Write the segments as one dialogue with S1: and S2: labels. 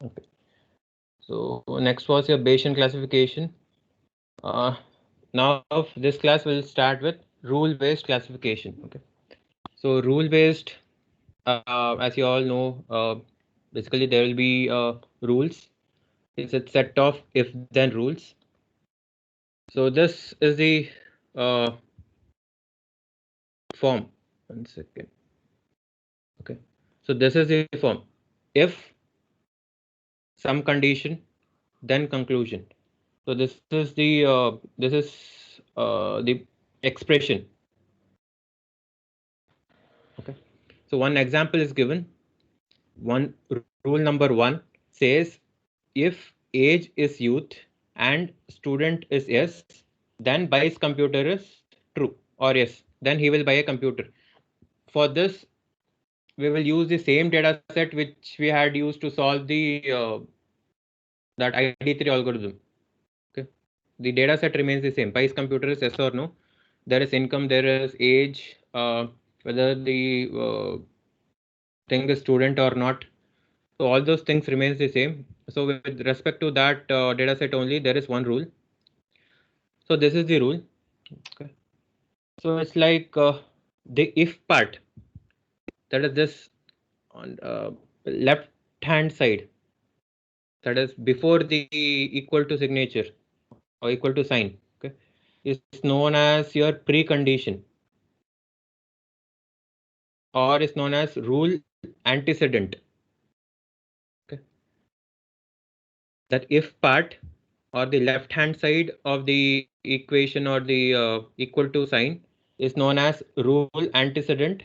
S1: Okay. So next was your Bayesian classification. Now this class will start with rule-based classification. Okay. So rule-based, as you all know, basically there will be rules. It's a set of if-then rules. So this is the form. 1 second. Okay. So this is the form. If some condition, then conclusion. So this is the expression. Okay. So one example is given. Rule number 1 says if age is youth and student is yes, then buys computer is true, or yes, then he will buy a computer. For this, we will use the same data set which we had used to solve the that ID3 algorithm. Okay, the data set remains the same. Buys computer is yes or no. There is income, there is age, whether the thing is student or not. So all those things remains the same. So with respect to that data set only, there is one rule. So this is the rule. Okay. So it's like the if part, that is this on left hand side, that is before the equal to signature or equal to sign. Okay, is known as your precondition, or is known as rule antecedent. Okay, that if part or the left hand side of the equation or the equal to sign is known as rule antecedent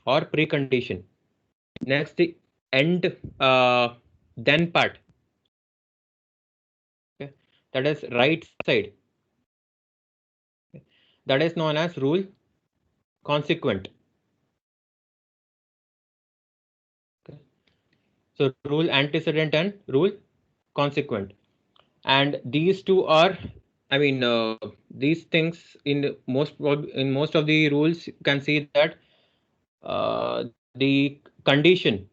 S1: or precondition. Next, the end then part, okay, that is right side, okay, that is known as rule consequent. Okay. So rule antecedent and rule consequent, and these two are, I mean, these things in most of the rules you can see that the condition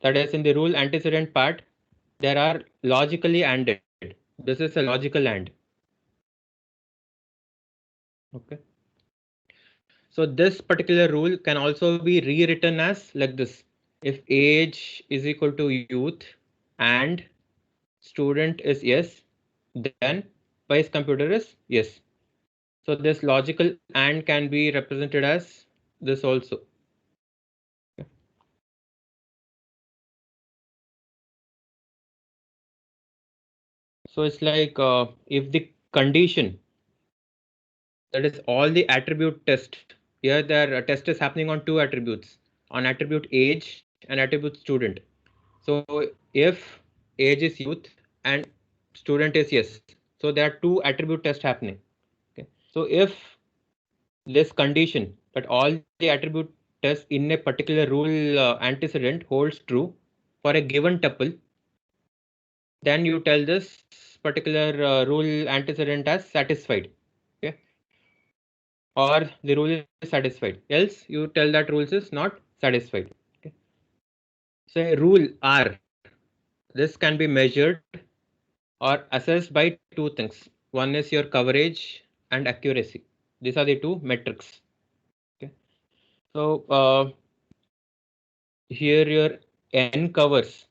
S1: that is in the rule antecedent part, there are logically ANDed. This is a logical AND. Okay. So this particular rule can also be rewritten as like this. If age is equal to youth and student is yes, then Pi's computer is yes. So this logical AND can be represented as this also. So it's like if the condition, that is all the attribute test. Here the test is happening on two attributes, on attribute age and attribute student. So if age is youth and student is yes, so there are two attribute tests happening. Okay. So if this condition that all the attribute tests in a particular rule antecedent holds true for a given tuple, then you tell this particular rule antecedent as satisfied. Okay. Or the rule is satisfied, else you tell that rules is not satisfied. Okay. So a rule R, this can be measured or assessed by two things. One is your coverage and accuracy. These are the two metrics. Okay. So here your n covers,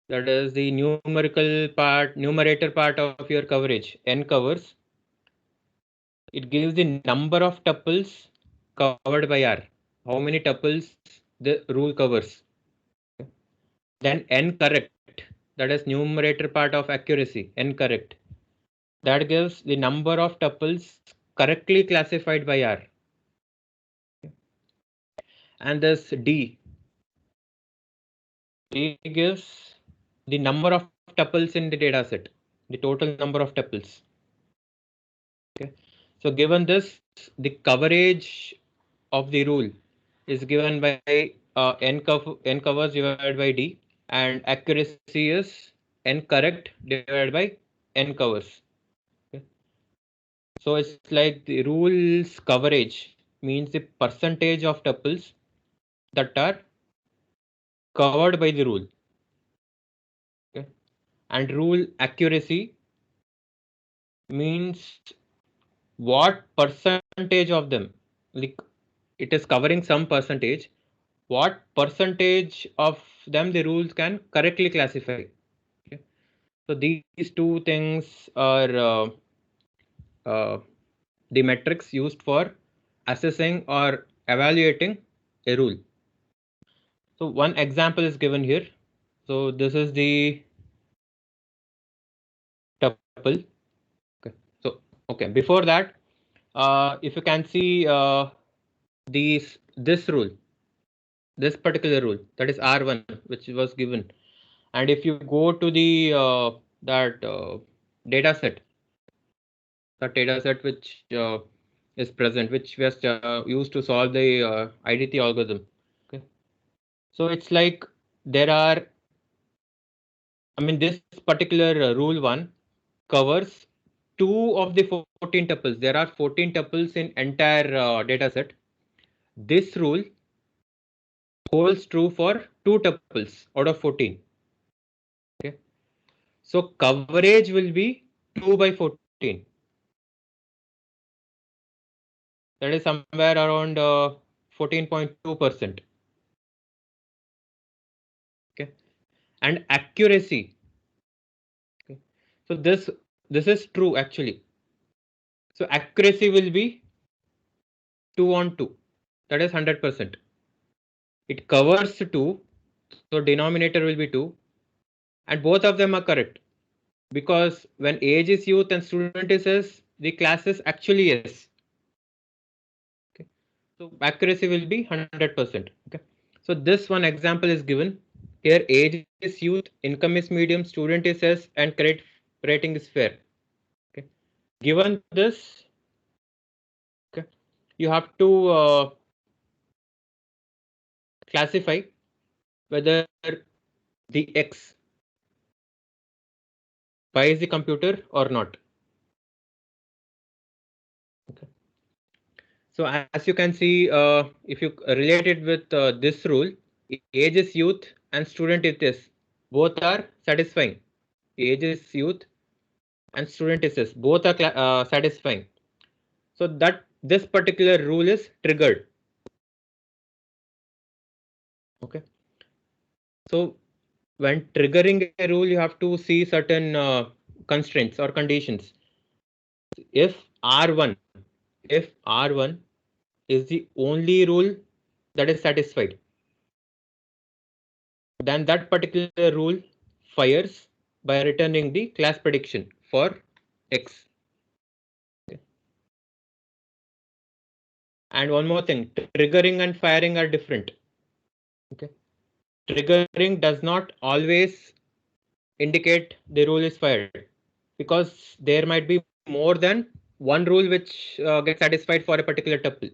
S1: that is the numerator part of your coverage. N covers, it gives the number of tuples covered by R. How many tuples the rule covers. Okay. Then n correct, that is numerator part of accuracy, n correct. That gives the number of tuples correctly classified by R. Okay. And this D gives the number of tuples in the data set, the total number of tuples. Okay. So given this, the coverage of the rule is given by n covers divided by D, and accuracy is n correct divided by n covers. Okay. So it's like the rule's coverage means the percentage of tuples that are covered by the rule. And rule accuracy means what percentage of them, like it is covering some percentage, what percentage of them the rules can correctly classify. Okay. So these two things are the metrics used for assessing or evaluating a rule. So one example is given here. So this is the tuple. Okay. So okay, before that, if you can see this rule, this particular rule, that is R1, which was given, and if you go to the that data set, that data set which is present, which was used to solve the IDT algorithm. Okay, so it's like there are, I mean, this particular rule 1 covers 2 of the 14 tuples. There are 14 tuples in entire data set. This rule holds true for 2 tuples out of 14. Okay, so coverage will be 2 by 14. That is somewhere around 14.2%. Okay, and accuracy. Okay, so this is true actually. So accuracy will be 2 on 2. That is 100%. It covers 2, so denominator will be 2, and both of them are correct, because when age is youth and student is S, the class is actually yes. Okay, so accuracy will be 100%. Okay, so this one example is given here. Age is youth, income is medium, student is S, and credit rating is fair. Okay, given this, okay, you have to classify whether the X buys the computer or not. Okay. So as you can see, if you relate it with this rule, age is youth and student is this, both are satisfying. Age is youth and student is this, both are satisfying. So that this particular rule is triggered. Okay. So when triggering a rule, you have to see certain constraints or conditions. If R1 is the only rule that is satisfied, then that particular rule fires by returning the class prediction for X. Okay. And one more thing, triggering and firing are different. Okay. Triggering does not always indicate the rule is fired, because there might be more than one rule which gets satisfied for a particular tuple.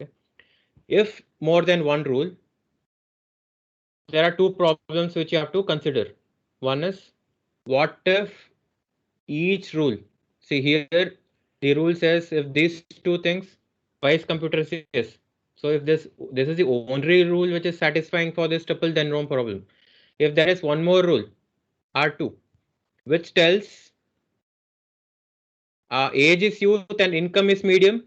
S1: Okay. If more than one rule, there are two problems which you have to consider. One is, what if each rule, see here, the rule says if these two things, Vice computer says. So if this is the only rule which is satisfying for this tuple, then no problem. If there is one more rule, R2, which tells age is youth and income is medium,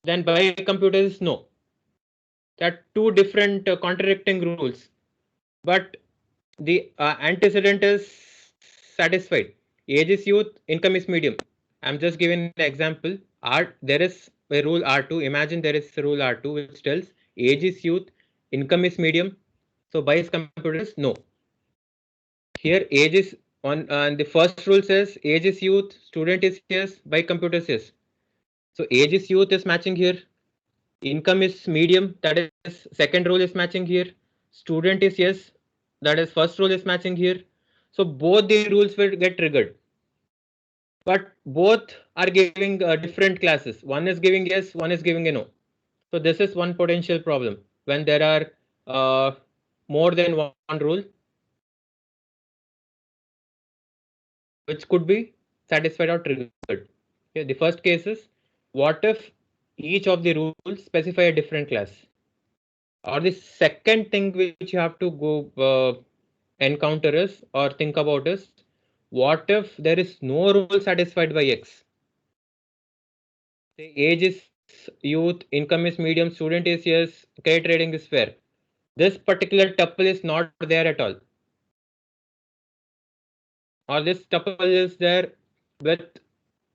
S1: then by computer is no. There are two different contradicting rules, but the antecedent is satisfied. Age is youth, income is medium. I'm just giving an example. There is a rule R2. Imagine there is a rule R2 which tells age is youth, income is medium. So by computer is no. Here age is on, and the first rule says age is youth, student is yes, by computer says. So age is youth is matching here. Income is medium, that is second rule is matching here. Student is yes, that is first rule is matching here. So both the rules will get triggered, but both are giving different classes. One is giving yes, one is giving a no. So this is one potential problem when there are more than one rule which could be satisfied or triggered. Okay, the first case is, what if each of the rules specify a different class? Or the second thing which you have to go encounter is or think about is, what if there is no rule satisfied by X? Say age is youth, income is medium, student is yes, credit rating is fair. This particular tuple is not there at all. Or this tuple is there with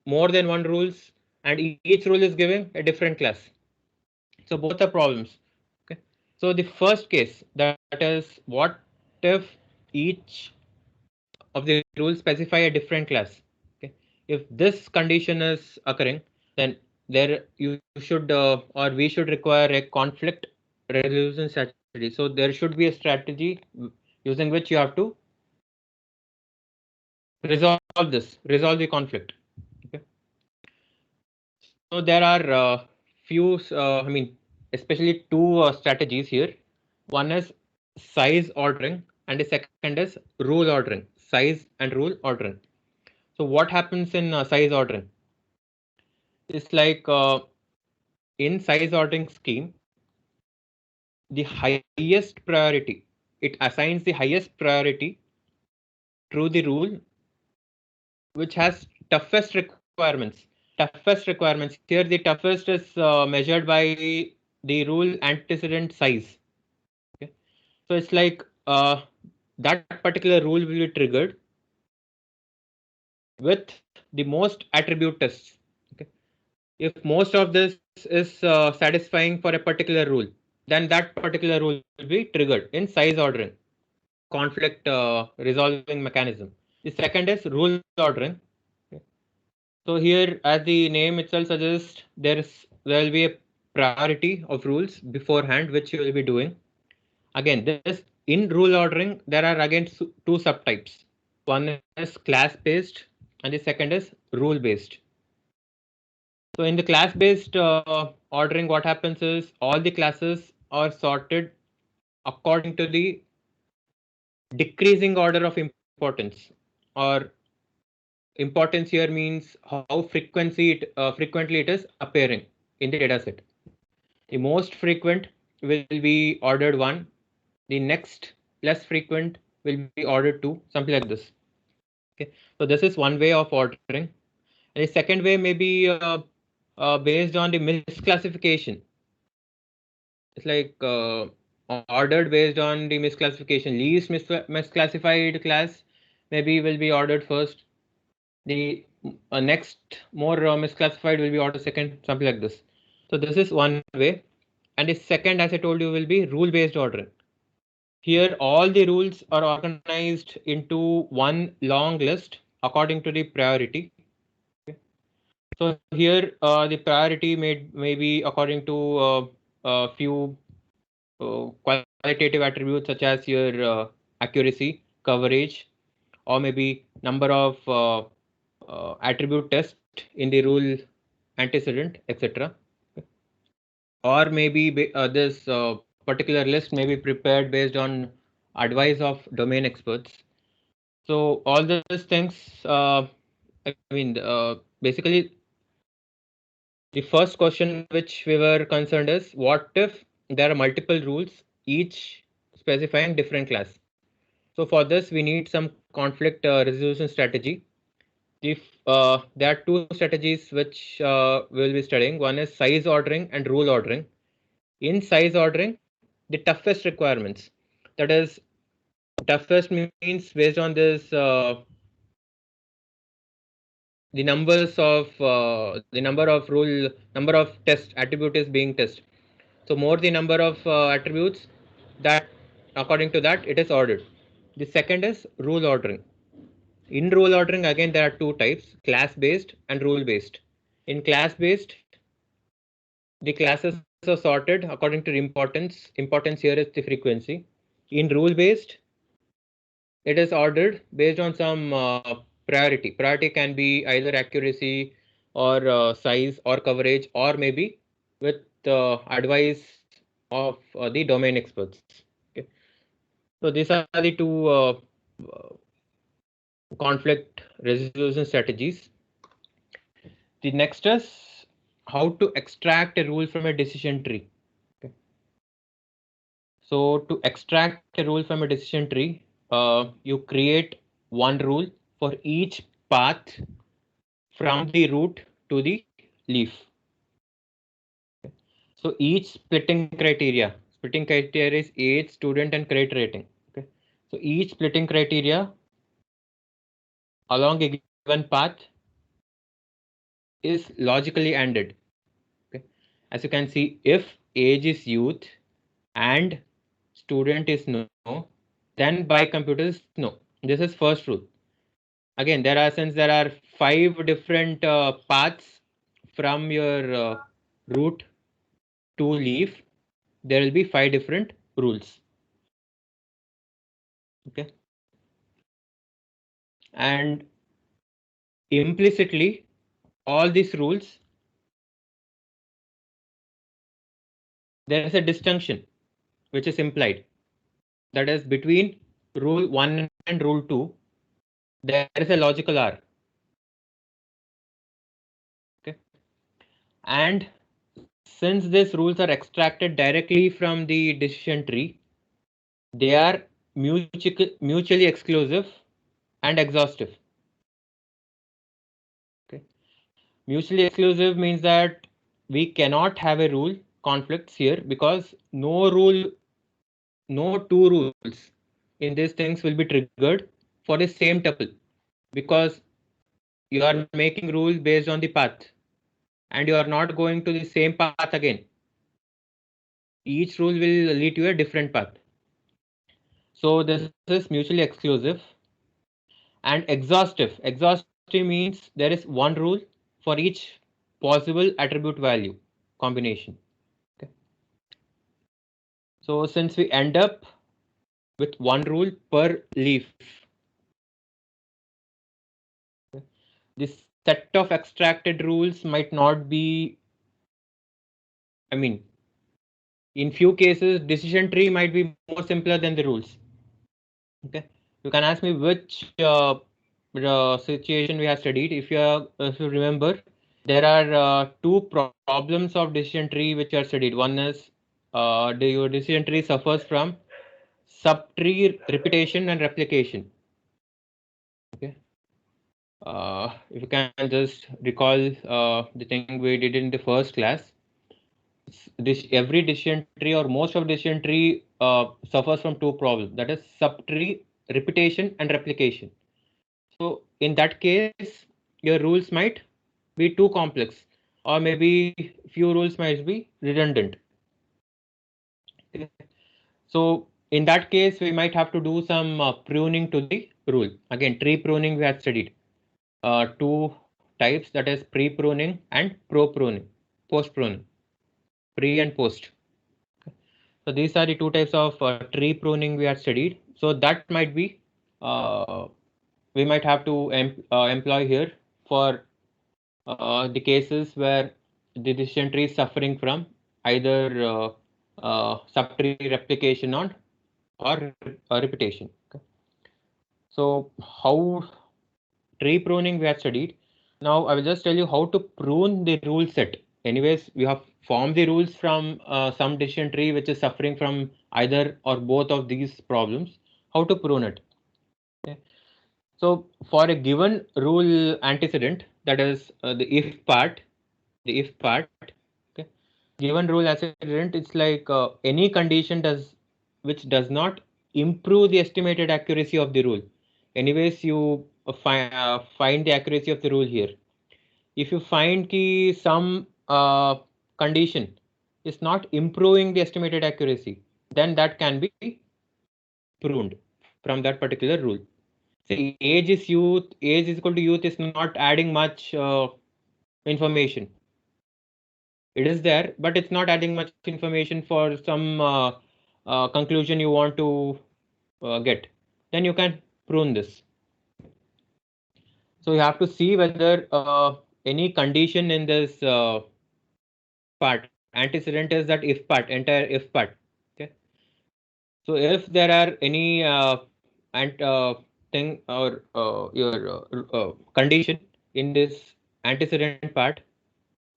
S1: more than one rules, and each rule is giving a different class. So both are problems. Okay. So the first case, that is, what if each of the rules specify a different class? Okay. If this condition is occurring, then there you should or we should require a conflict resolution strategy. So there should be a strategy using which you have to resolve resolve the conflict. Okay. So there are few, especially two strategies here. One is size ordering, and the second is rule ordering. Size and rule ordering. So what happens in size ordering? It's like in size ordering scheme, the highest priority, it assigns the highest priority to the rule which has toughest requirements. Toughest requirements. Here the toughest is measured by the rule antecedent size. Okay. So it's like that particular rule will be triggered with the most attribute tests. Okay. If most of this is satisfying for a particular rule, then that particular rule will be triggered in size ordering, conflict resolving mechanism. The second is rule ordering. Okay. So here, as the name itself suggests, there will be a priority of rules beforehand, which you will be doing. Again, this in rule ordering, there are again two subtypes. One is class based, and the second is rule based. So in the class based ordering, what happens is all the classes are sorted according to the decreasing order of importance, or importance here means how frequently it is appearing in the data set. The most frequent will be ordered 1, the next less frequent will be ordered 2, something like this. Okay, so this is one way of ordering. And the second way may be based on the misclassification. It's like ordered based on the misclassification. Least misclassified class maybe will be ordered first. The next more misclassified will be ordered second, something like this. So this is one way. And the second, as I told you, will be rule based ordering. Here all the rules are organized into one long list according to the priority. Okay. So here the priority may be according to a few qualitative attributes such as your accuracy, coverage, or maybe number of attribute tests in the rule antecedent, etc. Or maybe this particular list may be prepared based on advice of domain experts. So all these things, basically, the first question which we were concerned is, what if there are multiple rules, each specifying different class? So for this, we need some conflict resolution strategy. If there are two strategies which we'll be studying, one is size ordering and rule ordering. In size ordering, the toughest requirements, that is, toughest means based on this the number of test attribute is being tested. So more the number of attributes, that according to that it is ordered. The second is rule ordering. In rule ordering, again there are two types, class based and rule based. In class based, the classes are sorted according to importance. Importance here is the frequency. In rule based, it is ordered based on some priority. Priority can be either accuracy or size or coverage, or maybe with advice of the domain experts. Okay. So these are the two conflict resolution strategies. The next is how to extract a rule from a decision tree. Okay. So to extract a rule from a decision tree, you create one rule for each path from the root to the leaf. So each splitting criteria is age, student, and credit rating. Okay. So each splitting criteria along a given path is logically ANDed. Okay. As you can see, if age is youth and student is no, then by computers no. This is first rule. Again, since there are 5 different paths from your root to leaf, there will be 5 different rules. Okay. And implicitly, all these rules, there is a distinction which is implied. That is, between rule 1 and rule 2, there is a logical R. Okay. And since these rules are extracted directly from the decision tree, they are mutually exclusive and exhaustive. Okay. Mutually exclusive means that we cannot have a rule conflicts here, because no two rules in these things will be triggered for the same tuple, because you are making rules based on the path and you are not going to the same path again. Each rule will lead to a different path. So this is mutually exclusive and exhaustive. Exhaustive means there is one rule for each possible attribute value combination. Okay. So since we end up with one rule per leaf, this set of extracted rules might not be, I mean, in few cases, decision tree might be more simpler than the rules. Okay, you can ask me which situation we have studied. If you remember, there are two problems of decision tree which are studied. One is your decision tree suffers from subtree repetition and replication. Okay. If you can just recall the thing we did in the first class, every decision tree or most of decision tree suffers from two problems, that is subtree repetition and replication. So in that case, your rules might be too complex, or maybe few rules might be redundant. Okay. So in that case, we might have to do some pruning to the rule. Again, tree pruning we have studied. Two types, that is pre-pruning and pro-pruning, post-pruning, pre and post. So these are the two types of tree pruning we have studied. So that might be we might have to employ here for the cases where the decision tree is suffering from either subtree replication or repetition. Okay. So how tree pruning we have studied. Now I will just tell you how to prune the rule set. Anyways, we have formed the rules from some decision tree which is suffering from either or both of these problems. How to prune it? Okay. So for a given rule antecedent, that is the if part, okay. Given rule antecedent, it's like any condition which does not improve the estimated accuracy of the rule. Anyways, you find the accuracy of the rule here. If you find ki some condition is not improving the estimated accuracy, then that can be pruned from that particular rule. Say age is youth, age is equal to youth is not adding much information. It is there, but it's not adding much information for some conclusion you want to get. Then you can prune this. So you have to see whether any condition in this part, antecedent is that if part, entire if part. Okay. So if there are any thing or your condition in this antecedent part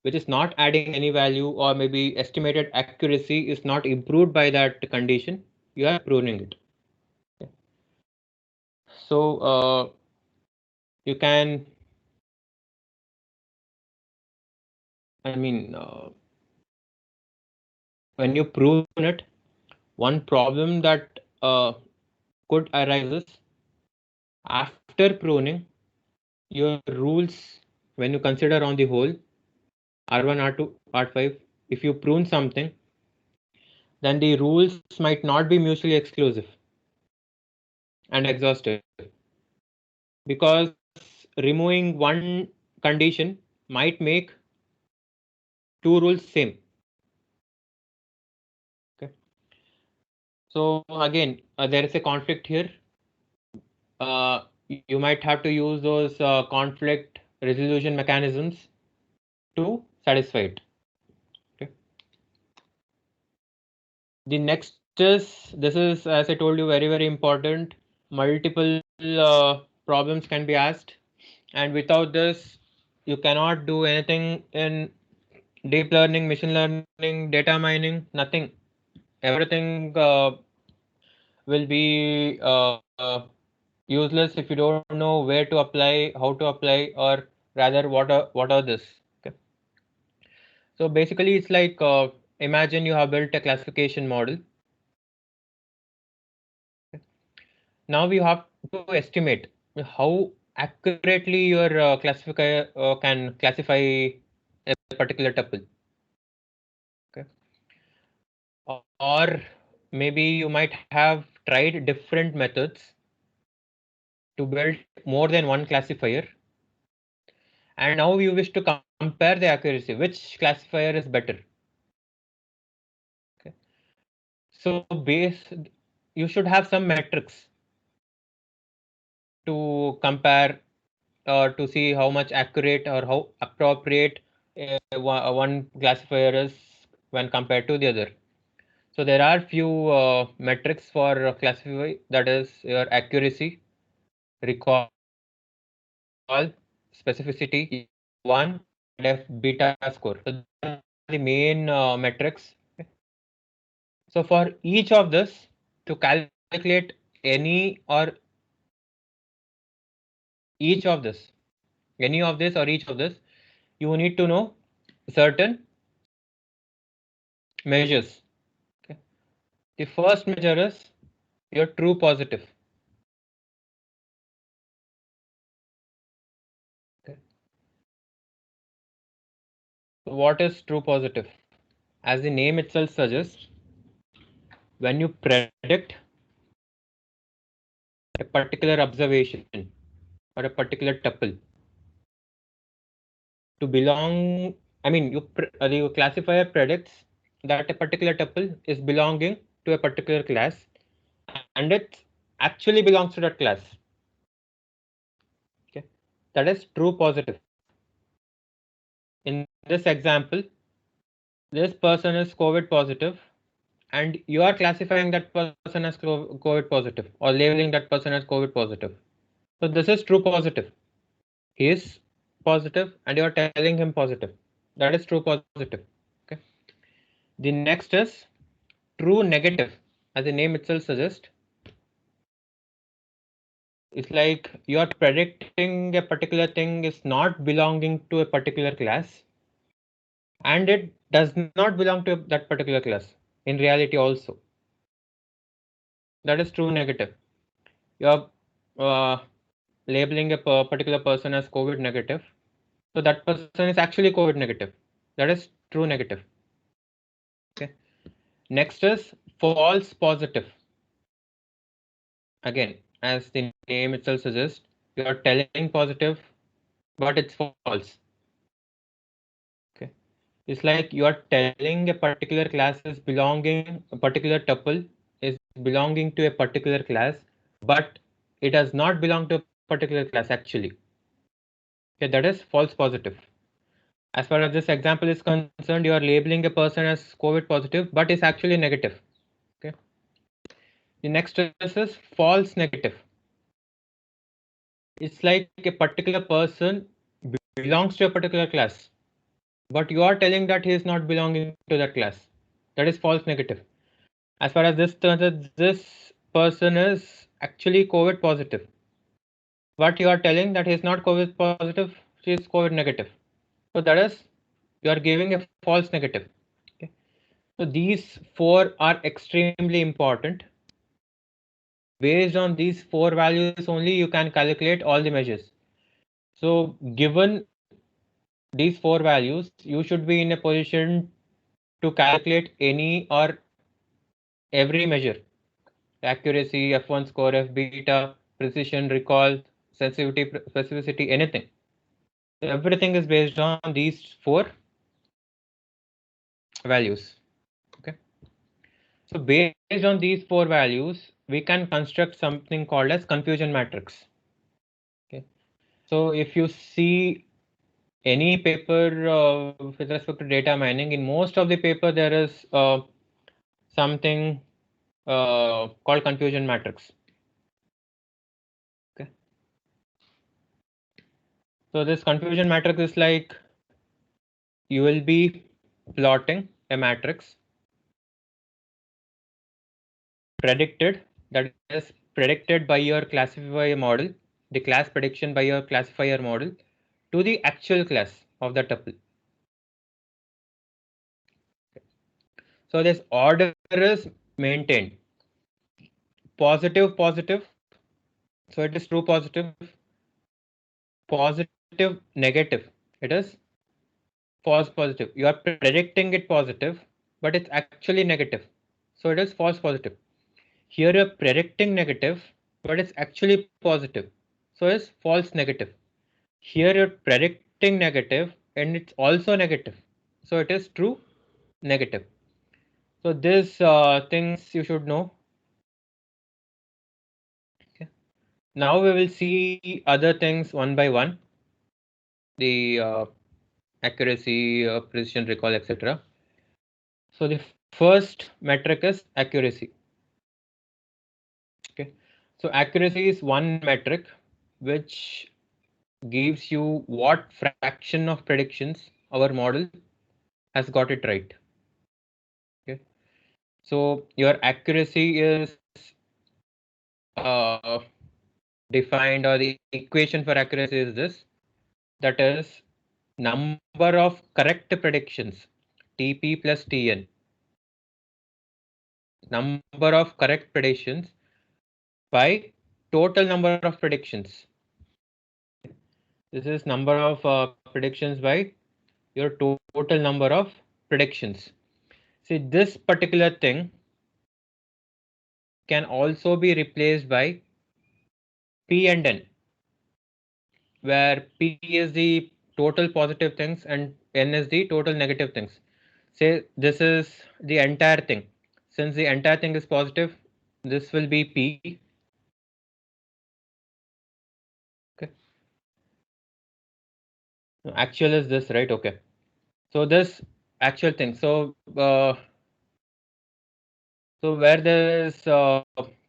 S1: which is not adding any value, or maybe estimated accuracy is not improved by that condition, you are pruning it. Okay. So you can, when you prove it, one problem that could arise is after pruning, your rules, when you consider on the whole, R1, R2, R5, if you prune something, then the rules might not be mutually exclusive and exhaustive, because removing one condition might make two rules same. Okay. So again, there is a conflict here. You might have to use those conflict resolution mechanisms to satisfy it. Okay. The next is, this is, as I told you, very important. Multiple problems can be asked, and without this, you cannot do anything in deep learning, machine learning, data mining, nothing. Everything will be useless if you don't know where to apply, how to apply, or rather what are this. Okay. So basically, it's like imagine you have built a classification model. Okay. Now you have to estimate how accurately your classifier can classify a particular tuple. Okay. Or maybe you might have tried different methods to build more than one classifier, and now you wish to compare the accuracy, which classifier is better. Okay. So you should have some metrics to compare, to see how much accurate or how appropriate one classifier is when compared to the other. So there are few metrics for classify, that is your accuracy, recall, specificity, one, and beta score. So these are the main metrics. So for each of this, to calculate any or each of this, any of this or each of this, you need to know certain measures. Okay. The first measure is your true positive. Okay. So what is true positive? As the name itself suggests, when you predict a particular observation or a particular tuple to belong, the classifier predicts that a particular tuple is belonging to a particular class, and it actually belongs to that class. Okay, that is true positive. In this example, this person is COVID positive, and you are classifying that person as COVID positive or labeling that person as COVID positive. So this is true positive. He is positive and you are telling him positive. That is true positive. Okay. The next is true negative. As the name itself suggests, it's like you are predicting a particular thing is not belonging to a particular class, and it does not belong to that particular class in reality also. That is true negative. You are labeling a particular person as COVID negative, so that person is actually COVID negative. That is true negative. Okay. Next is false positive. Again, as the name itself suggests, you are telling positive, but it's false. Okay. It's like you are telling a particular class is belonging, a particular tuple is belonging to a particular class, but it does not belong to a particular class actually. Okay, that is false positive. As far as this example is concerned, you are labeling a person as COVID positive, but it's actually negative. Okay. The next is false negative. It's like a particular person belongs to a particular class, but you are telling that he is not belonging to that class. That is false negative. As far as this turns out, this person is actually COVID positive. But you are telling that he is not COVID positive, she is COVID negative. So that is, you are giving a false negative. Okay. So these four are extremely important. Based on these four values only, you can calculate all the measures. So given these four values, you should be in a position to calculate any or every measure: accuracy, F1 score, F beta, precision, recall, sensitivity, specificity, anything. Everything is based on these four values. Okay. So based on these four values, we can construct something called as confusion matrix. Okay. So if you see any paper with respect to data mining, in most of the paper there is something called confusion matrix. Okay. So this confusion matrix is like, you will be plotting a matrix predicted, that is predicted by your classifier model, the class prediction by your classifier model, to the actual class of the tuple. So this order is maintained. Positive, positive. So it is true positive. Positive, negative. It is false positive. You are predicting it positive, but it's actually negative. So it is false positive. Here you're predicting negative, but it's actually positive. So it's false negative. Here you're predicting negative and it's also negative. So it is true negative. So these things you should know. Okay. Now we will see other things one by one. The accuracy, precision, recall, etc. So the first metric is accuracy. Okay. So accuracy is one metric which gives you what fraction of predictions our model has got it right. Okay. So your accuracy is uh, defined, or the equation for accuracy is this, that is number of correct predictions, TP plus TN. Number of correct predictions by total number of predictions. This is number of predictions by your total number of predictions. See, this particular thing can also be replaced by P and N, where P is the total positive things and N is the total negative things. Say this is the entire thing. Since the entire thing is positive, this will be P. Okay. Actual is this, right? Okay. So this actual thing. So where there is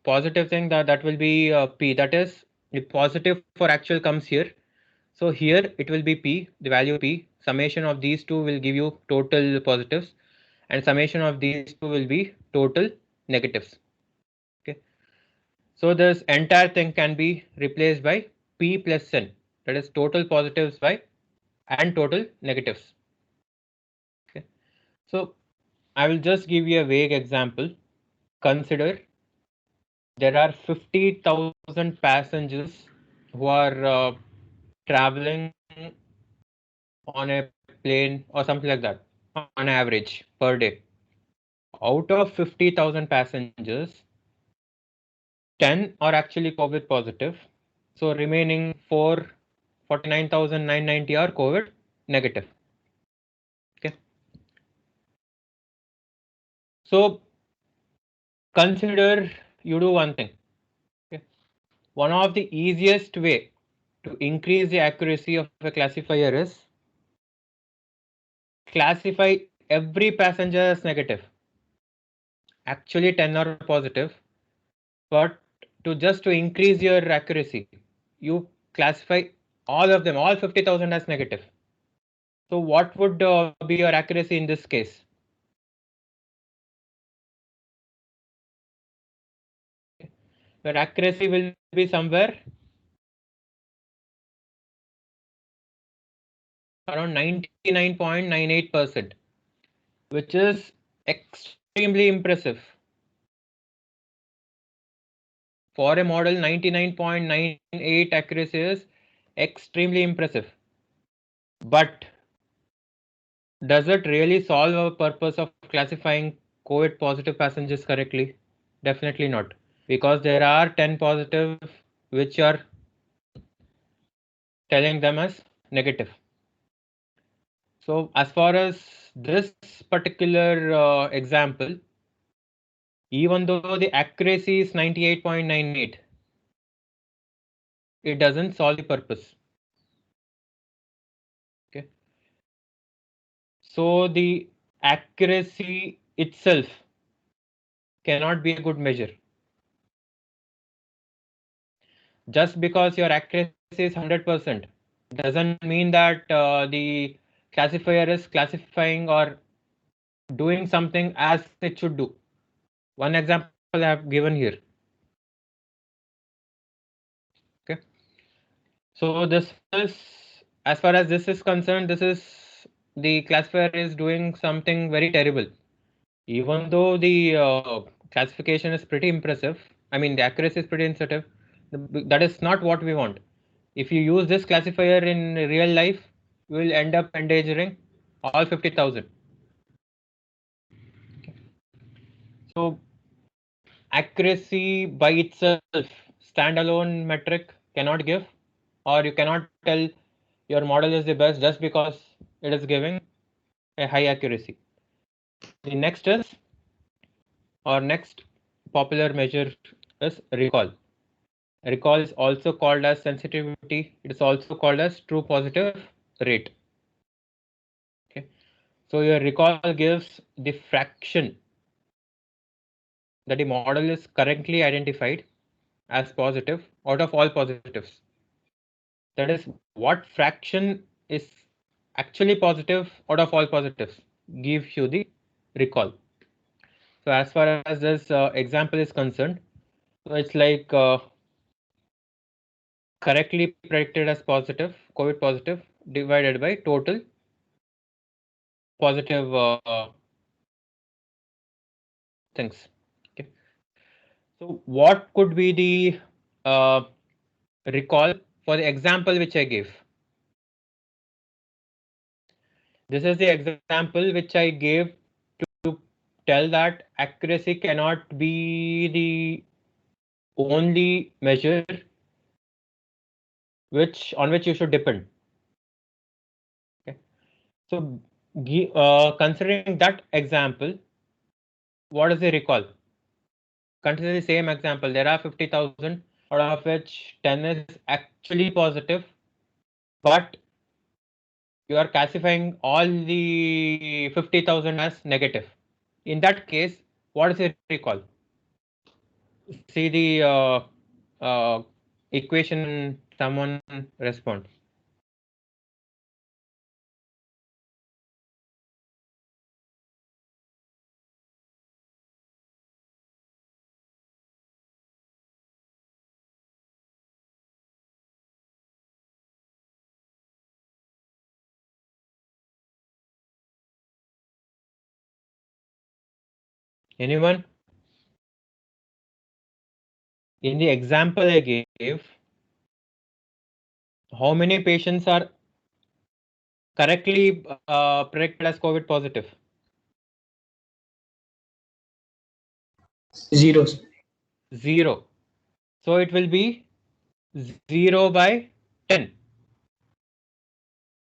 S1: positive thing, that will be P. That is, the positive for actual comes here. So here it will be P, the value P. Summation of these two will give you total positives, and summation of these two will be total negatives. Okay. So this entire thing can be replaced by P plus N. That is total positives by and total negatives. Okay. So I will just give you a vague example. Consider there are 50,000 passengers who are traveling on a plane or something like that on average per day. Out of 50,000 passengers, 10 are actually COVID positive. So remaining 49,990 are COVID negative. Okay. So consider you do one thing. Okay. One of the easiest way to increase the accuracy of a classifier is classify every passenger as negative. Actually 10 are positive, but to increase your accuracy, you classify all of them, all 50,000 as negative. So what would be your accuracy in this case? Your accuracy will be somewhere around 99.98%, which is extremely impressive. For a model, 99.98 accuracy is extremely impressive. But does it really solve our purpose of classifying COVID positive passengers correctly? Definitely not, because there are 10 positive which are telling them as negative. So as far as this particular example, even though the accuracy is 98.98, it doesn't solve the purpose. Okay. So the accuracy itself cannot be a good measure. Just because your accuracy is 100% doesn't mean that the classifier is classifying or doing something as it should do. One example I have given here. Okay. So this is, as far as this is concerned, this is the classifier is doing something very terrible. Even though the classification is pretty impressive, I mean the accuracy is pretty impressive, that is not what we want. If you use this classifier in real life, you will end up endangering all 50,000. Okay. So accuracy by itself, standalone metric cannot give, or you cannot tell your model is the best just because it is giving a high accuracy. The next is, or next popular measure is recall. Recall is also called as sensitivity. It is also called as true positive rate. Okay. So your recall gives the fraction that the model is currently identified as positive out of all positives. That is, what fraction is actually positive out of all positives gives you the recall. So as far as this example is concerned, so it's like correctly predicted as positive, COVID positive, divided by total positive things. Okay. So what could be the recall for the example which I gave? This is the example which I gave to tell that accuracy cannot be the only measure on which you should depend. Okay. So considering that example, what is the recall? Consider the same example. There are 50,000, out of which 10 is actually positive, but you are classifying all the 50,000 as negative. In that case, what is the recall? See the equation, someone respond. Anyone? In the example I gave, how many patients are correctly predicted as COVID positive?
S2: Zero.
S1: 0. So it will be 0 by 10.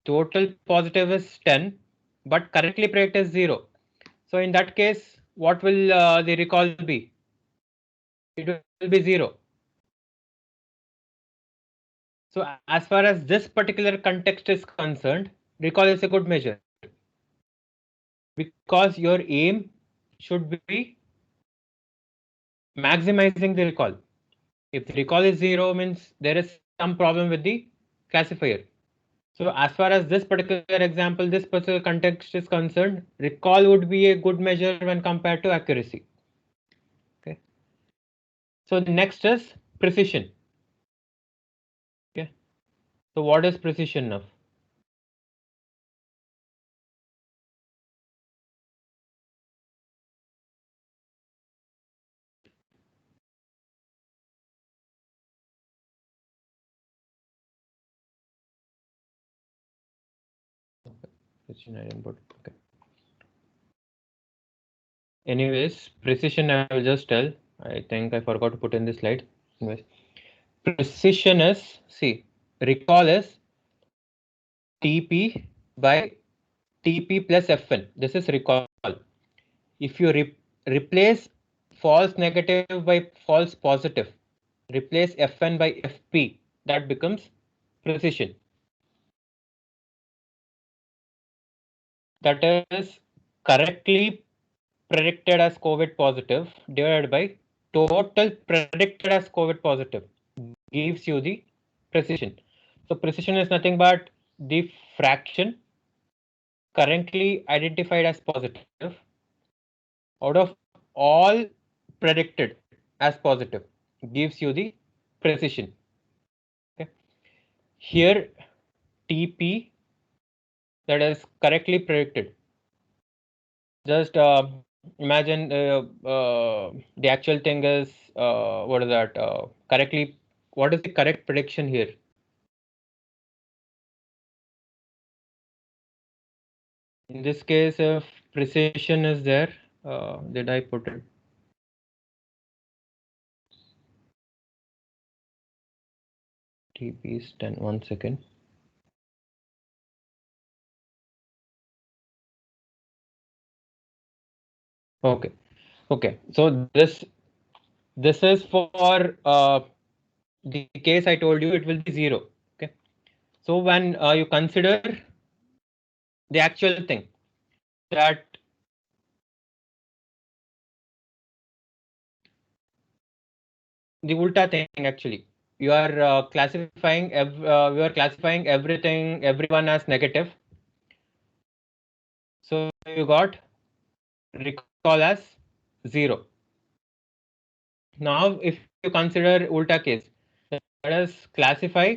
S1: Total positive is 10, but correctly predicted is 0. So in that case, what will the recall be? It will be 0. So as far as this particular context is concerned, recall is a good measure, because your aim should be maximizing the recall. If the recall is 0, means there is some problem with the classifier. So as far as this particular example, this particular context is concerned, recall would be a good measure when compared to accuracy. Okay. So the next is precision. Okay. So what is precision now? Precision I didn't put. Okay. Anyways, precision I will just tell. I think I forgot to put in this slide. Anyways, precision is, see, recall is TP by TP plus Fn. This is recall. If you replace false negative by false positive, replace Fn by Fp, that becomes precision. That is correctly predicted as COVID positive divided by total predicted as COVID positive gives you the precision. So precision is nothing but the fraction currently identified as positive out of all predicted as positive gives you the precision. Okay. Here TP, that is correctly predicted. Just imagine the actual thing is what is that correctly, what is the correct prediction here? In this case, if precision is there, did I put it? TP is 10. 1 second. Okay. Okay. So this is for the case I told you, it will be 0. Okay. So when you consider the actual thing that the ulta thing, actually you are classifying everyone as negative. So you got recall as 0. Now if you consider ulta case, let us classify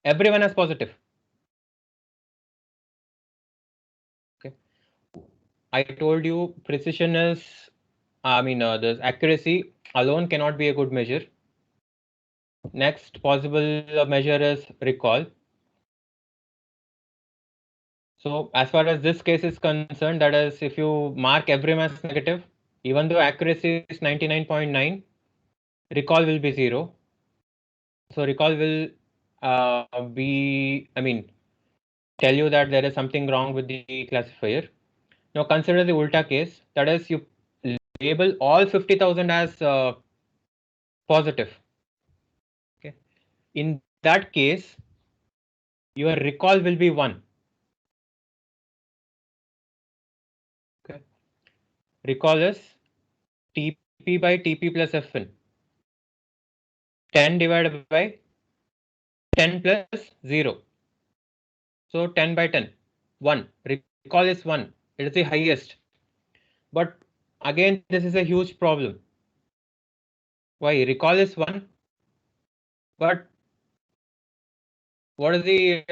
S1: everyone as positive. Okay, I told you precision is, this accuracy alone cannot be a good measure. Next possible measure is recall. So as far as this case is concerned, that is, if you mark everyone as negative, even though accuracy is 99.9, recall will be 0. So recall will tell you that there is something wrong with the classifier. Now consider the ulta case, that is, you label all 50,000 as positive. Okay. In that case, your recall will be 1. Okay. Recall is TP by TP plus Fn. 10 divided by 10 plus 0. So 10 by 10, 1. Recall is 1. It is the highest. But again, this is a huge problem. Why? Recall is 1. But what is the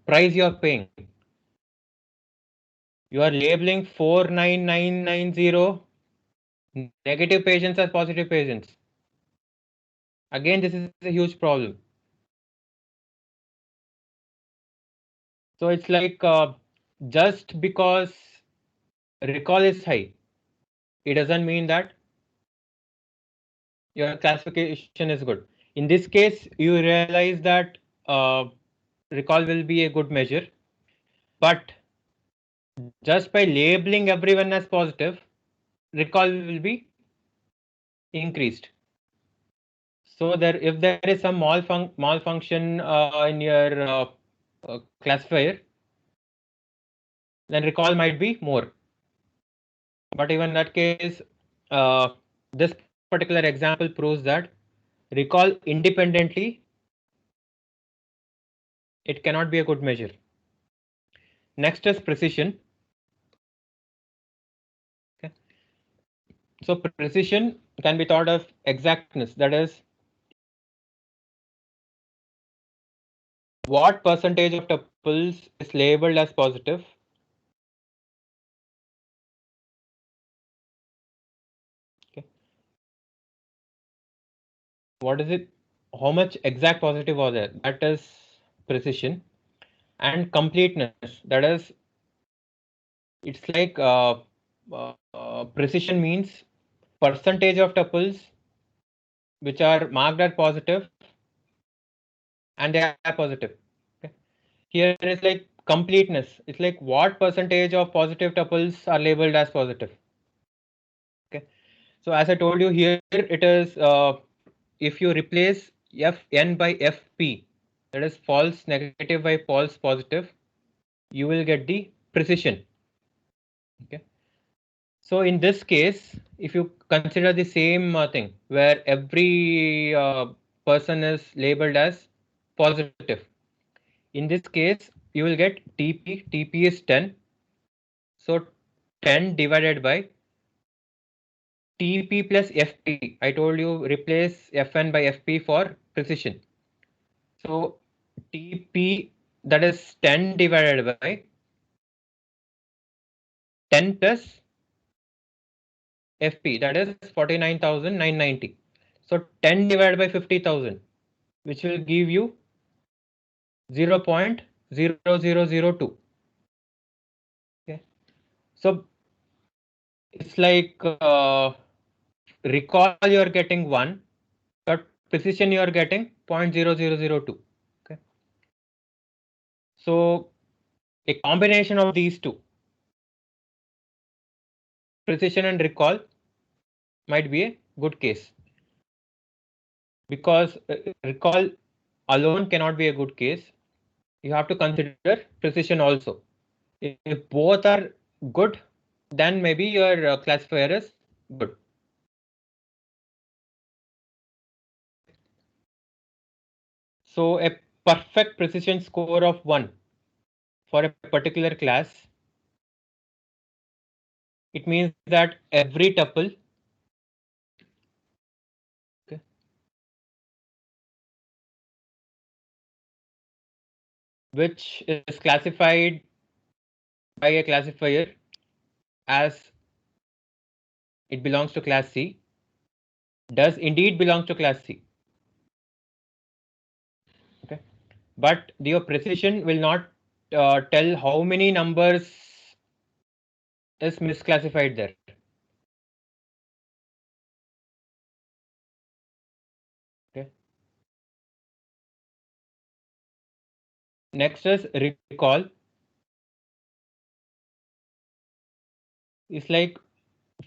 S1: price you are paying? You are labeling 49990 negative patients as positive patients. Again, this is a huge problem. So it's like just because recall is high, it doesn't mean that your classification is good. In this case, you realize that recall will be a good measure, but just by labeling everyone as positive, recall will be increased. So if there is some malfunction in your classifier, then recall might be more. But even in that case, this particular example proves that recall independently, it cannot be a good measure. Next is precision. Okay. So precision can be thought of exactness, that is, what percentage of tuples is labeled as positive. Okay. What is it? How much exact positive was there? That is precision. and completeness, that is, it's like precision means percentage of tuples which are marked as positive and they are positive. Okay. Here is like completeness. It's like what percentage of positive tuples are labeled as positive. Okay. So as I told you here, it is if you replace Fn by Fp, that is false negative by false positive, you will get the precision. Okay. So in this case, if you consider the same thing where every person is labeled as positive, in this case you will get TP is 10. So 10 divided by TP plus FP. I told you replace Fn by Fp for precision. So TP, that is 10 divided by 10 plus FP, that is 49,990. So 10 divided by 50,000, which will give you 0.0002. Okay. So it's like recall you are getting 1, but precision you are getting 0.0002. Okay. So a combination of these two, precision and recall, might be a good case, because recall alone cannot be a good case. You have to consider precision also. If both are good, then maybe your classifier is good. So a perfect precision score of 1 for a particular class, it means that every tuple, okay, which is classified by a classifier as it belongs to class C, does indeed belong to class C. Okay, but your precision will not tell how many numbers is misclassified there. Okay. Next is recall. It's like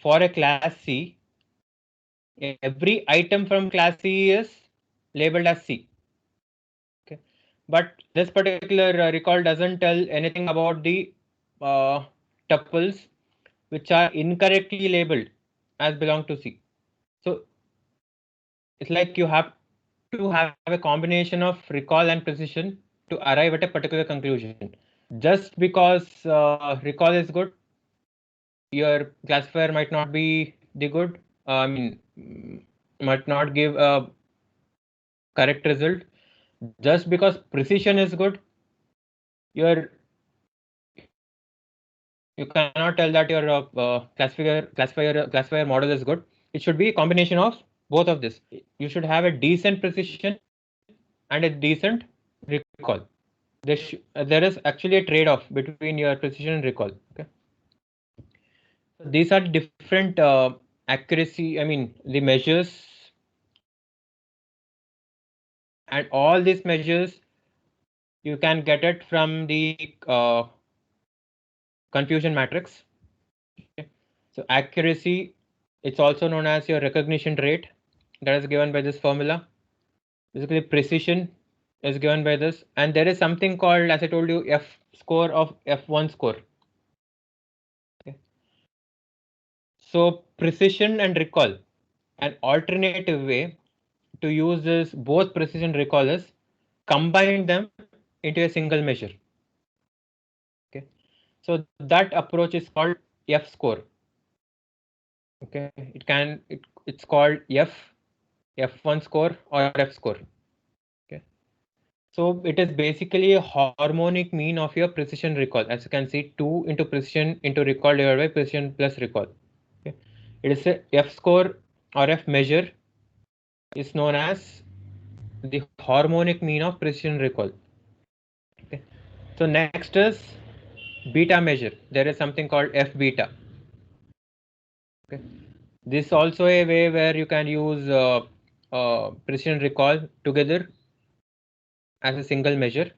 S1: for a class C, every item from class C is labeled as C. Okay, but this particular recall doesn't tell anything about the tuples which are incorrectly labeled as belong to C. So it's like you have to have a combination of recall and precision to arrive at a particular conclusion. Just because recall is good, your classifier might not be the good. I mean, might not give a correct result. Just because precision is good, your you cannot tell that your classifier model is good. It should be a combination of both of this. You should have a decent precision and a decent recall. There is actually a trade-off between your precision and recall. Okay, so these are different accuracy. I mean, the measures, and all these measures you can get it from the confusion matrix. Okay. So accuracy, it's also known as your recognition rate, that is given by this formula. Basically, precision is given by this, and there is something called, as I told you, F score of F1 score. Okay. So precision and recall, an alternative way to use this both precision recall is combine them into a single measure. Okay. So that approach is called F score. Okay, it's called F1 score or F score. Okay, so it is basically a harmonic mean of your precision recall. As you can see, 2 into precision into recall divided by precision plus recall. Okay, it is a F score or F measure is known as the harmonic mean of precision recall. Okay, So next is beta measure. There is something called F beta. Okay. This is also a way where you can use precision recall together as a single measure,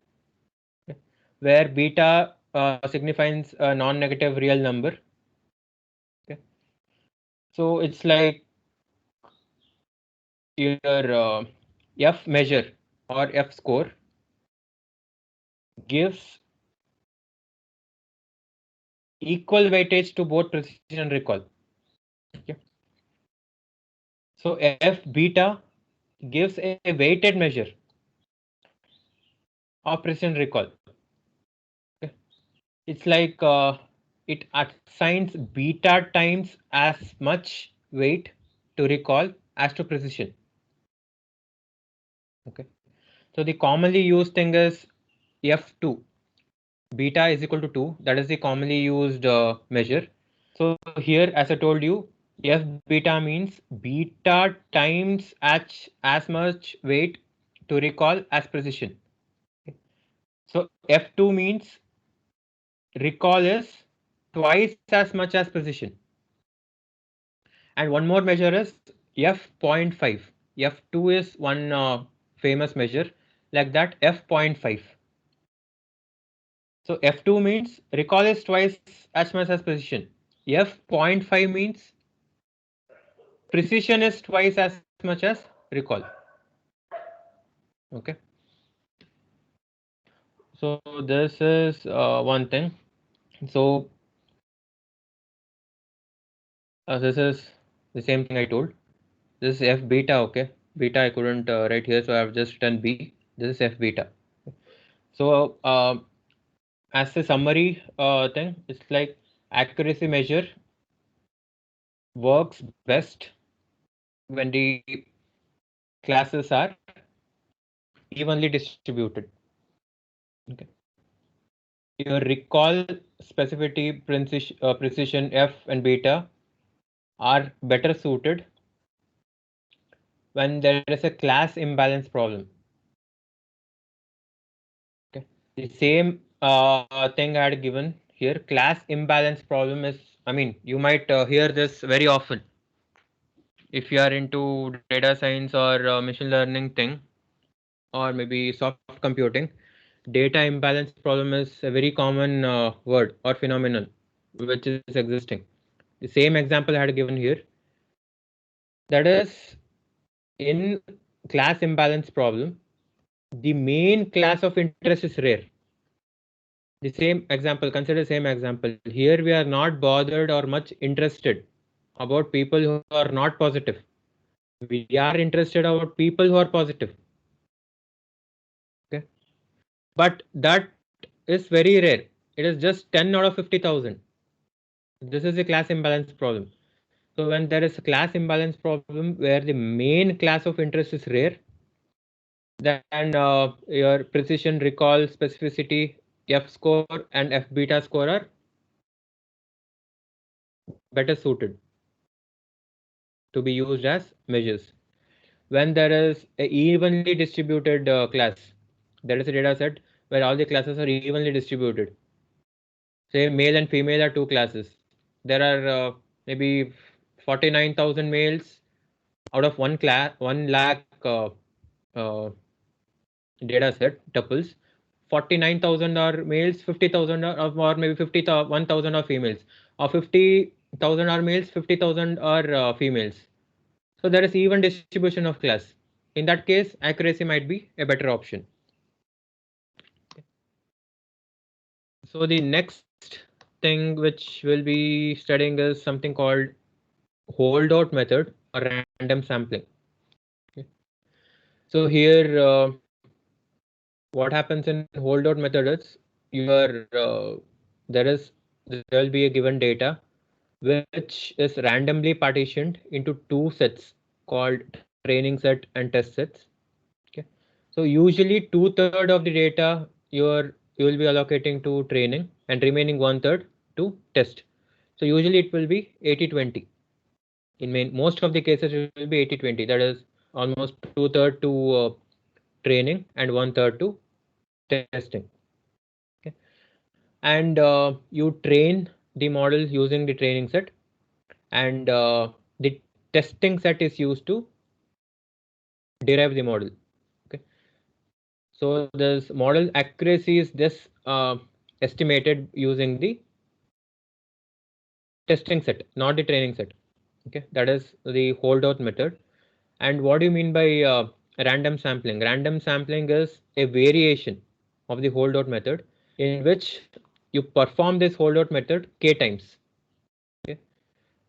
S1: okay, where beta signifies a non-negative real number. Okay. So it's like your F measure or F score gives equal weightage to both precision and recall. Okay. So F beta gives a weighted measure of precision recall. Okay. It's like it assigns beta times as much weight to recall as to precision. Okay. So the commonly used thing is F2. Beta is equal to 2. That is the commonly used measure. So here, as I told you, F beta means beta times as much weight to recall as precision. Okay. So F2 means recall is twice as much as precision. And one more measure is F.5. F2 is one famous measure like that, F.5. So F2 means recall is twice as much as precision. F.5 means precision is twice as much as recall. Okay. So this is one thing. So this is the same thing I told. This is F beta. Okay. Beta I couldn't write here, so I've just written B. This is F beta. So as a summary thing, it's like accuracy measure works best when the classes are evenly distributed. Okay. Your recall specificity, precision F and beta are better suited when there is a class imbalance problem. Okay. The same thing I had given here, class imbalance problem is, I mean, you might hear this very often if you are into data science or machine learning thing, or maybe soft computing. Data imbalance problem is a very common word or phenomenon which is existing. The same example I had given here. That is, in class imbalance problem, the main class of interest is rare. The same example, consider the same example. Here we are not bothered or much interested about people who are not positive. We are interested about people who are positive. Okay. But that is very rare. It is just 10 out of 50,000. This is a class imbalance problem. So when there is a class imbalance problem where the main class of interest is rare, then your precision, recall, specificity, F score and F beta score are better suited to be used as measures. When there is a evenly distributed class, there is a data set where all the classes are evenly distributed. Say male and female are two classes. There are maybe 49,000 males out of 1 lakh data set tuples. 49,000 are males, 50,000 or maybe 51,000 are females. Or 50,000 are males, 50,000 are females. So there is even distribution of class. In that case, accuracy might be a better option. So the next thing which we'll be studying is something called holdout method or random sampling. Okay. So here, what happens in holdout method is your there will be a given data which is randomly partitioned into two sets called training set and test sets. Okay. So usually 2/3 of the data you will be allocating to training and remaining 1/3 to test. So usually it will be 80-20. In most of the cases it will be 80-20. That is almost 2/3 to training and 1/3 to testing. Okay. and you train the model using the training set, and the testing set is used to derive the model. Okay, so this model accuracy is just estimated using the testing set, not the training set. Okay, that is the holdout method. And what do you mean by random sampling? Random sampling is a variation of the holdout method in which you perform this holdout method k times. Okay,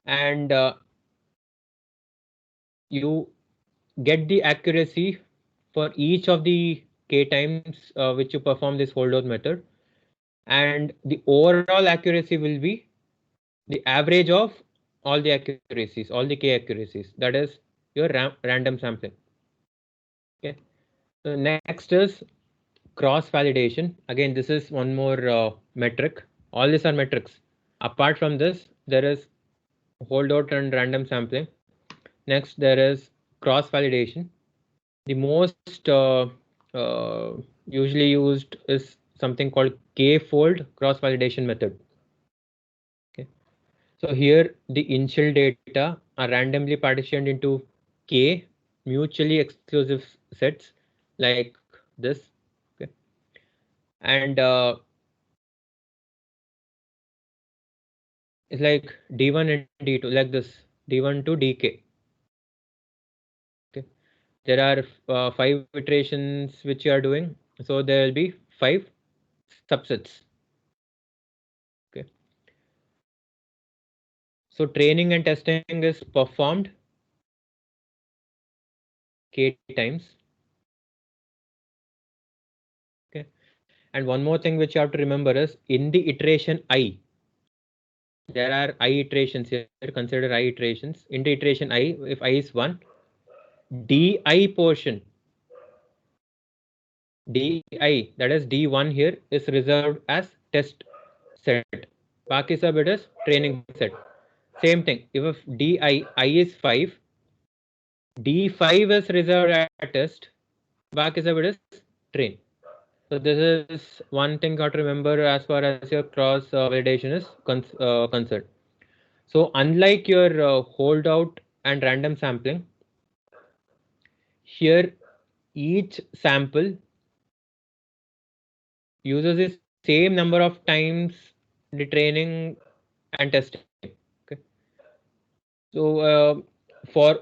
S1: and you get the accuracy for each of the k times which you perform this holdout method, and the overall accuracy will be the average of all the accuracies, all the k accuracies. That is your random sampling. Okay. So next is cross validation. Again, this is one more metric. All these are metrics. Apart from this, there is holdout and random sampling. Next, there is cross validation. The most usually used is something called k-fold cross validation method. Okay. So here the initial data are randomly partitioned into k mutually exclusive sets like this. Okay. And it's like d1 and d2, like this, d1 to dk. Okay, there are 5 iterations which you are doing, so there will be 5 subsets. Okay, so training and testing is performed k times. Okay, and one more thing which you have to remember is in the iteration I, there are I iterations here. Consider I iterations. In the iteration I, if I is 1, di portion, di, that is d1 here, is reserved as test set. Baki sab it is training set. Same thing. If di is 5, d5 is reserved at test. Baki sab it is train. So this is one thing got to remember as far as your cross validation is concerned. So unlike your holdout and random sampling, here each sample uses the same number of times the training and testing. Okay. So for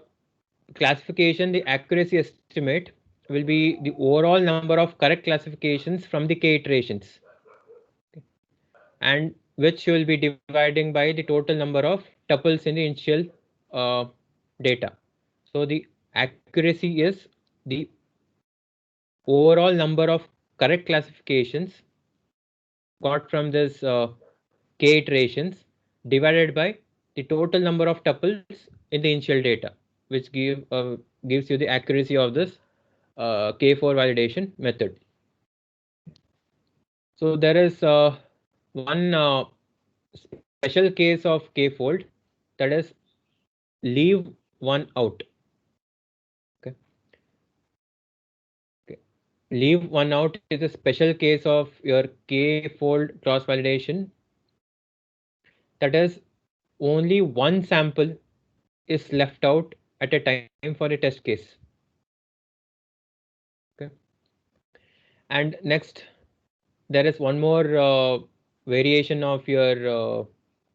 S1: classification, the accuracy estimate will be the overall number of correct classifications from the k iterations. Okay. And which you will be dividing by the total number of tuples in the initial data. So the accuracy is the overall number of correct classifications got from this k iterations divided by the total number of tuples in the initial data, which gives you the accuracy of this k4 validation method. So there is one special case of k-fold, that is leave one out. Okay. Okay. Leave one out is a special case of your k-fold cross validation. That is only one sample is left out at a time for a test case. Okay. And next, there is one more variation of your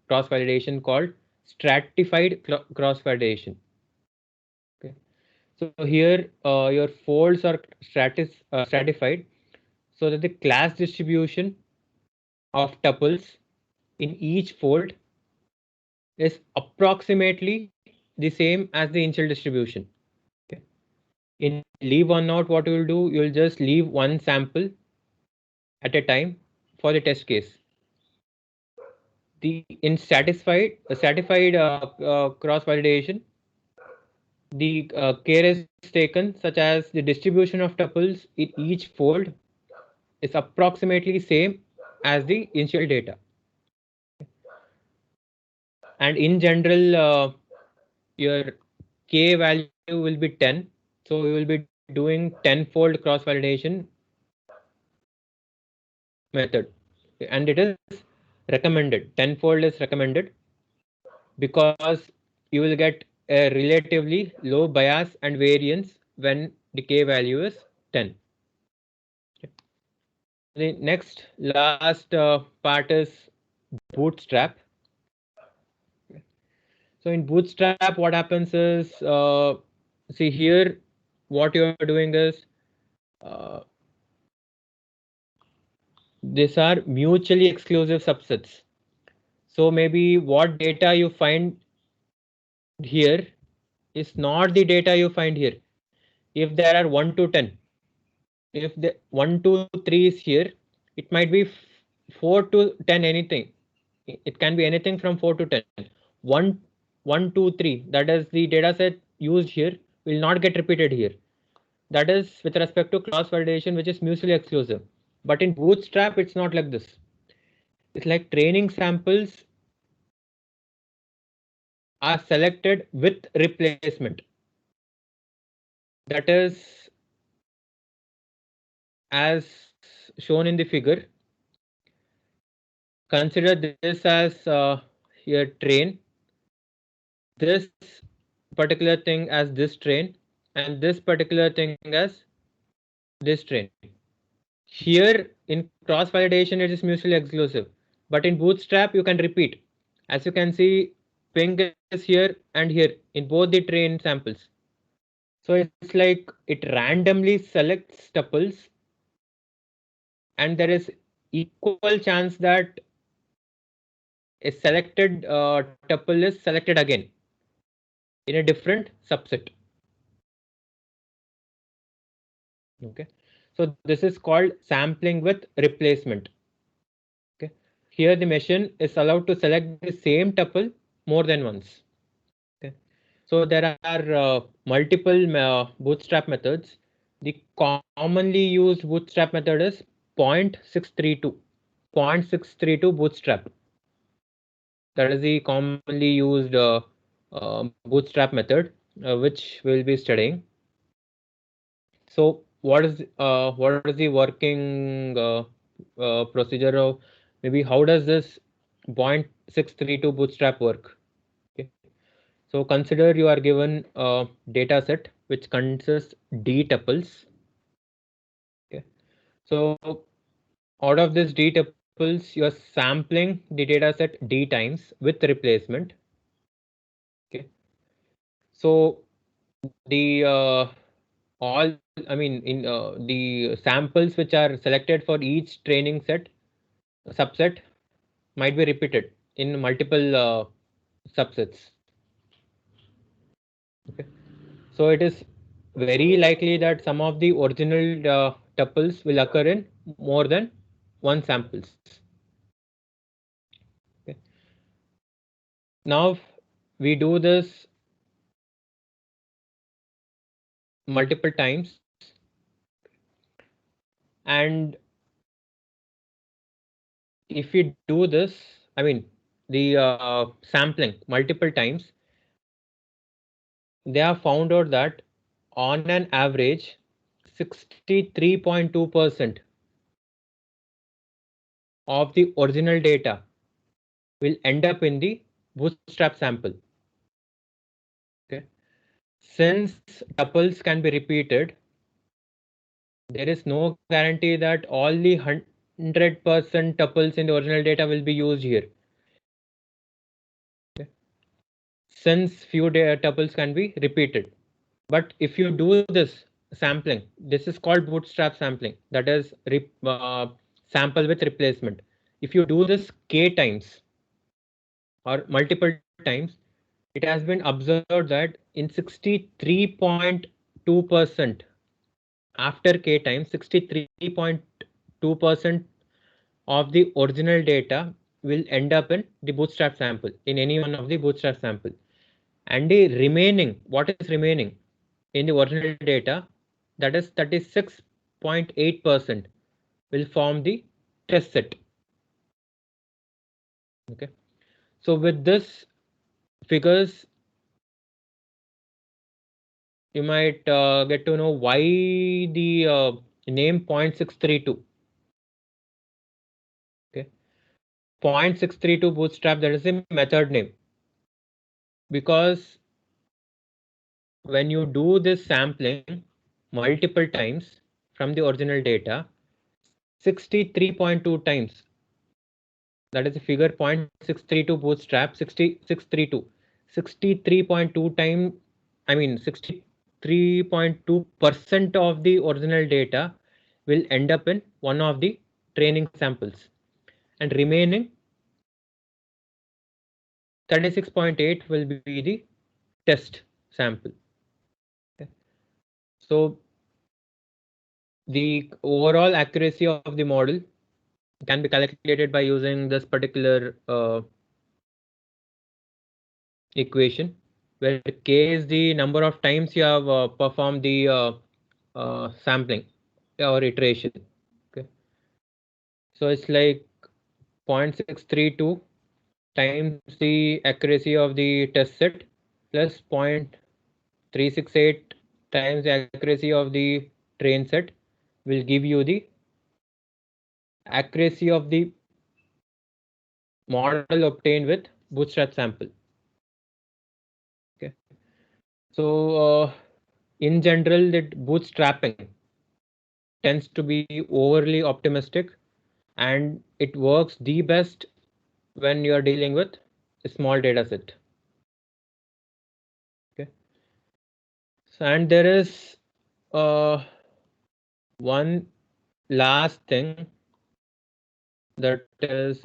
S1: cross validation called stratified cross validation. Okay. So here your folds are stratified so that the class distribution of tuples in each fold is approximately the same as the initial distribution. Okay. In leave one out, what you will do, you will just leave one sample at a time for the test case. The in stratified cross validation, the care is taken such as the distribution of tuples in each fold is approximately same as the initial data. And in general, your k value will be 10. So we will be doing 10-fold cross validation method. and it is recommended. Tenfold is recommended because you will get a relatively low bias and variance when the k value is 10. The next last part is bootstrap. So in bootstrap, what happens is, see here, what you're doing is, uh, these are mutually exclusive subsets. So maybe what data you find here is not the data you find here. If there are 1 to 10, if the 1 to 3 is here, it might be 4 to 10 anything. It can be anything from 4 to 10. 1, 1, 2, 3, that is the data set used here, will not get repeated here. That is with respect to cross validation, which is mutually exclusive. But in Bootstrap, it's not like this. It's like training samples are selected with replacement. That is as shown in the figure. Consider this as your train, this particular thing as this train, and this particular thing as this train. Here in cross validation, it is mutually exclusive, but in Bootstrap, you can repeat. As you can see, ping is here and here in both the train samples. So it's like it randomly selects tuples, and there is equal chance that a selected tuple is selected again in a different subset. Okay, so this is called sampling with replacement. Okay, here the machine is allowed to select the same tuple more than once. Okay, so there are multiple bootstrap methods. The commonly used bootstrap method is 0.632. 0.632 bootstrap. That is the commonly used bootstrap method, which we'll be studying. So what is the working procedure of, maybe how does this 0.632 bootstrap work? Okay. So consider you are given a data set which consists d tuples. Okay. So out of this d tuples, you are sampling the data set d times with replacement. Okay. So the all, I mean, in the samples which are selected for each training set subset might be repeated in multiple subsets. Okay, so it is very likely that some of the original tuples will occur in more than one samples. Okay. Now we do this multiple times, and if we do this, I mean the sampling multiple times, they have found out that on an average 63.2% of the original data will end up in the bootstrap sample. Okay, since tuples can be repeated, there is no guarantee that all the 100% tuples in the original data will be used here. Okay, since few tuples can be repeated. But if you do this sampling, this is called bootstrap sampling, that is sample with replacement. If you do this k times or multiple times, it has been observed that in 63.2% after k times, 63.2% of the original data will end up in the bootstrap sample, in any one of the bootstrap sample. And the remaining, what is remaining in the original data, that is 36.8% will form the test set. Okay, so with this figures, you might get to know why the name 0.632. Okay, 0.632 bootstrap, that is a method name, because when you do this sampling multiple times from the original data, 63.2 times, that is a figure 0.632 bootstrap, 63.2 time, I mean 63.2% of the original data will end up in one of the training samples, and remaining 36.8 will be the test sample. Okay. So the overall accuracy of the model can be calculated by using this particular equation, where k is the number of times you have performed the sampling or iteration. Okay, so it's like 0.632 times the accuracy of the test set plus 0.368 times the accuracy of the train set will give you the accuracy of the model obtained with bootstrap sample. Okay, so in general, that bootstrapping tends to be overly optimistic, and it works the best when you are dealing with a small data set. Okay, so, and there is one last thing, that is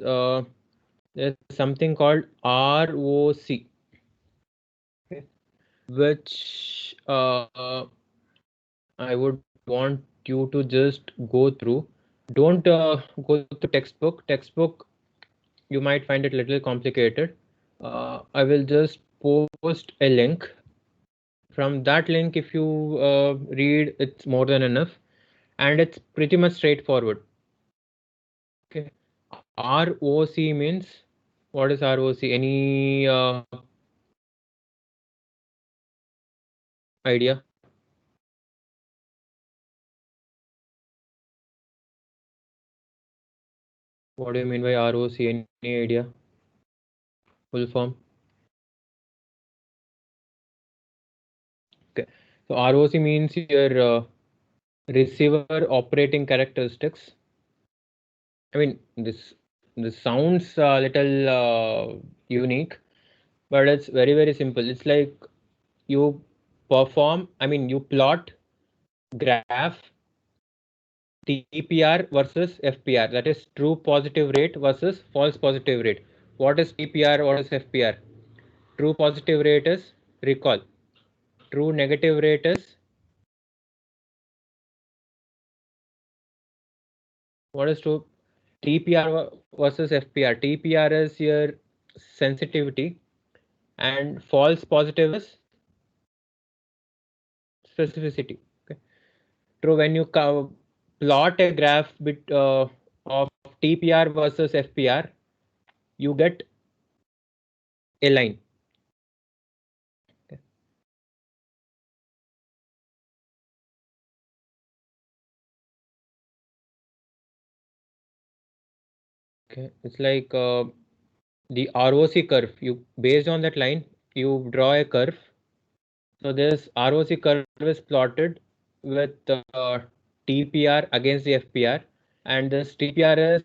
S1: there's something called ROC, okay, which I would want you to just go through. Don't go to textbook. Textbook, you might find it a little complicated. I will just post a link. From that link, if you read, it's more than enough, and it's pretty much straightforward. Okay, ROC means, what is ROC? Any idea? What do you mean by ROC? Any idea? Full form? Okay, so ROC means your receiver operating characteristics. I mean, this sounds a little unique, but it's very simple. It's like you you plot graph TPR versus FPR, that is true positive rate versus false positive rate. What is TPR? What is FPR? True positive rate is recall. True negative rate is, what is true? TPR versus FPR. TPR is your sensitivity, and false positive is specificity. Okay. True, when you plot a graph of TPR versus FPR, you get a line. Okay. Okay, it's like the ROC curve. You, based on that line, you draw a curve. So this ROC curve is plotted with TPR against the FPR, and this TPR is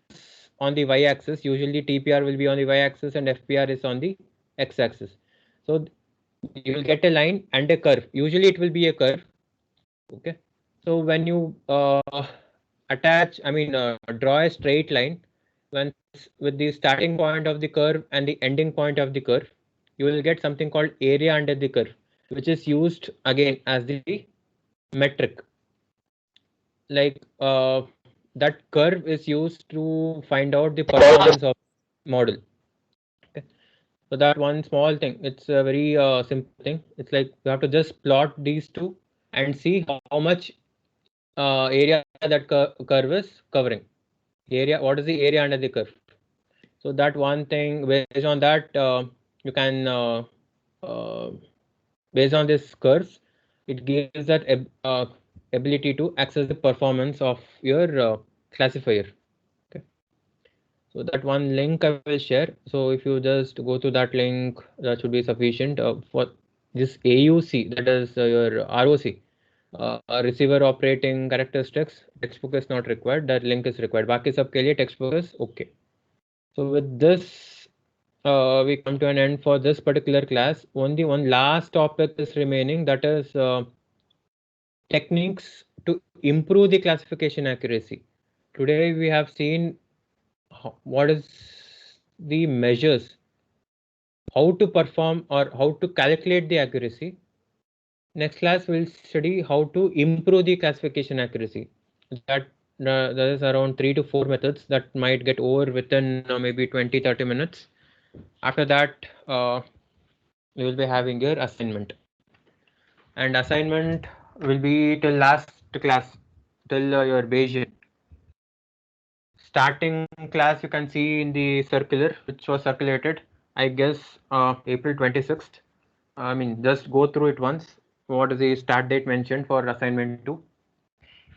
S1: on the y-axis. Usually TPR will be on the y-axis and FPR is on the x-axis. So you will get a line and a curve. Usually it will be a curve. Okay. So when you draw a straight line, when with the starting point of the curve and the ending point of the curve, you will get something called area under the curve, which is used again as the metric. Like that curve is used to find out the performance of model. Okay. So that one small thing, it's a very simple thing. It's like you have to just plot these two and see how much area that curve is covering. Area, what is the area under the curve? So that one thing, based on that, you can uh, based on this curves, it gives that ability to access the performance of your classifier. Okay. So that one link I will share. So if you just go to that link, that should be sufficient for this AUC, that is your ROC, receiver operating characteristics. Textbook is not required. That link is required. बाकी सब के लिए textbook is okay. So with this, we come to an end for this particular class. Only one last topic is remaining. That is techniques to improve the classification accuracy. Today we have seen what is the measures, how to perform or how to calculate the accuracy. Next class we'll study how to improve the classification accuracy. That is around 3 to 4 methods that might get over within maybe 20-30 minutes. After that, we will be having your assignment. And assignment will be till last class, till your Bayesian. Starting class you can see in the circular which was circulated, I guess April 26th. I mean, just go through it once. What is the start date mentioned for assignment 2?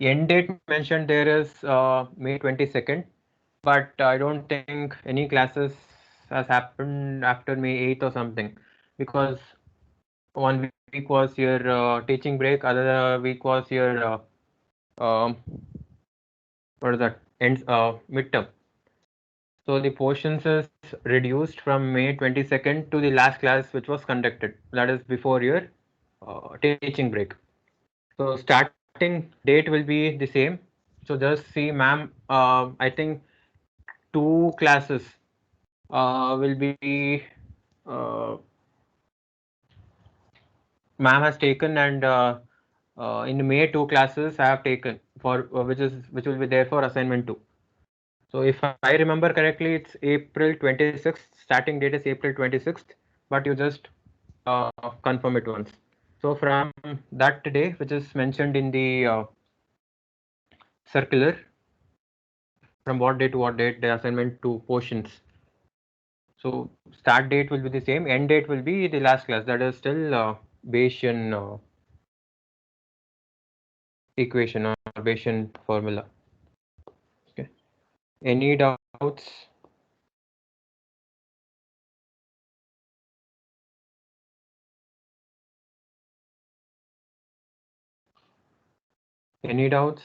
S1: End date mentioned there is May 22nd, but I don't think any classes has happened after May 8th or something, because one week was your teaching break, other week was your what is that, ends midterm. So the portions is reduced from May 22nd to the last class which was conducted, that is before your teaching break. So starting date will be the same. So just see, ma'am, I think 2 classes will be ma'am has taken, and in May 2 classes I have taken for which will be there for assignment 2. So if I remember correctly, it's April 26th. Starting date is April 26th, but you just confirm it once. So from that day, which is mentioned in the circular, from what date to what date, the assignment to portions. So start date will be the same. End date will be the last class. That is still Bayesian equation or Bayesian formula. Okay. Any doubts? Any doubts?